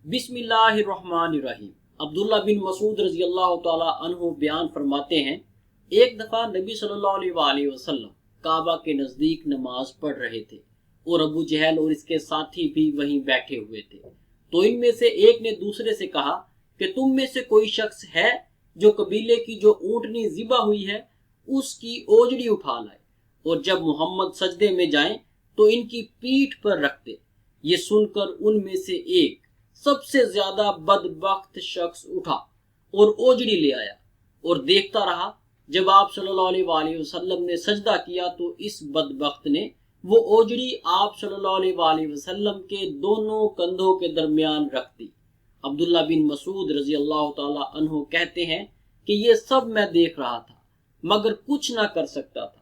बिस्मिल्लाहिर्रहमानिर्रहीम। अब्दुल्ला बिन मसूद रजी अल्लाह ताला अन्हु बयान फरमाते हैं, एक दफ़ा नबी सल्लल्लाहु अलैहि वसल्लम काबा के नज़दीक नमाज पढ़ रहे थे और अबू जहल और इसके साथी भी वहीं बैठे हुए थे। तो इनमें से एक ने दूसरे से कहा कि तुम में से कोई शख्स है जो कबीले की जो ऊँटनी ज़िबा हुई है उसकी ओजड़ी उठा लाए और जब मोहम्मद सजदे में जाएं तो इनकी पीठ पर रख दे। ये सुनकर उनमें से एक सबसे ज्यादा बदबख्त शख्स उठा और ओजड़ी ले आया और देखता रहा। जब आप सल्लल्लाहु अलैहि वसल्लम ने सजदा किया तो इस बदबख्त ने वो ओजड़ी आप सल्लल्लाहु अलैहि वसल्लम के दोनों कंधों के दरमियान रख दी। अब्दुल्ला बिन मसूद रजी अल्लाह ताला अन्हु कहते हैं कि ये सब मैं देख रहा था मगर कुछ ना कर सकता था।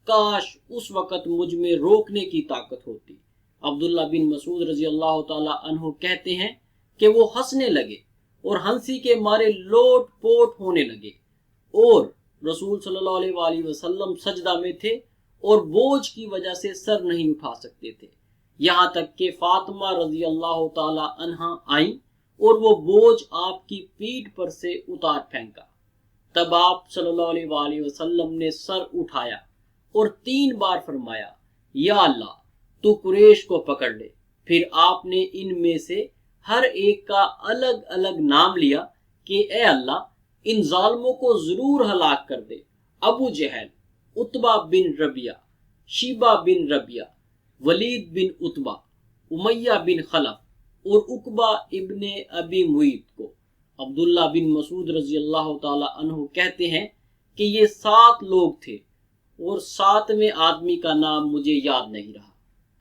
काश उस वक़्त मुझ में रोकने की ताकत होती। अब्दुल्ला बिन मसूद रजी अल्लाह ताला अन्हु कहते हैं कि वो हंसने लगे और हंसी के मारे लोट पोट होने लगे और रसूल सल्लल्लाहु अलैहि वसल्लम सजदा में थे और बोझ की वजह से सर नहीं उठा सकते थे। यहाँ तक कि फातिमा रजी अल्लाह ताला अन्हा आई और वो बोझ आपकी पीठ पर से उतार फेंका। तब आप सल्लल्लाहु अलैहि वसल्लम ने सर उठाया और 3 बार फरमाया, या अल्लाह तू कुरैश को पकड़ ले। फिर आपने इनमें से हर एक का अलग अलग नाम लिया कि ए अल्लाह इन जालिमों को जरूर हलाक कर दे। अबू जहल, उतबा बिन रबिया, शीबा बिन रबिया, वलीद बिन उतबा, उमैया बिन खलफ और उकबा इब्ने अबी मुईत को। अब्दुल्ला बिन मसूद रजी अल्लाह ताला अन्हु कहते हैं कि ये 7 लोग थे और 7वें आदमी का नाम मुझे याद नहीं रहा।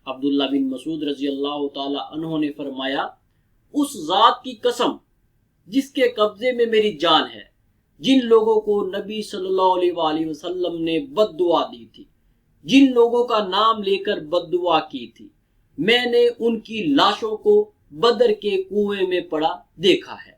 अब्दुल्ला बिन मसूद रजी अल्लाह ताला अन्हु ने फरमाया, उस जात की कसम जिसके कब्जे में मेरी जान है, जिन लोगों को नबी सल्लल्लाहु अलैहि वसल्लम ने बद्दुआ दी थी, जिन लोगों का नाम लेकर बद्दुआ की थी, मैंने उनकी लाशों को बदर के कुएं में पड़ा देखा है।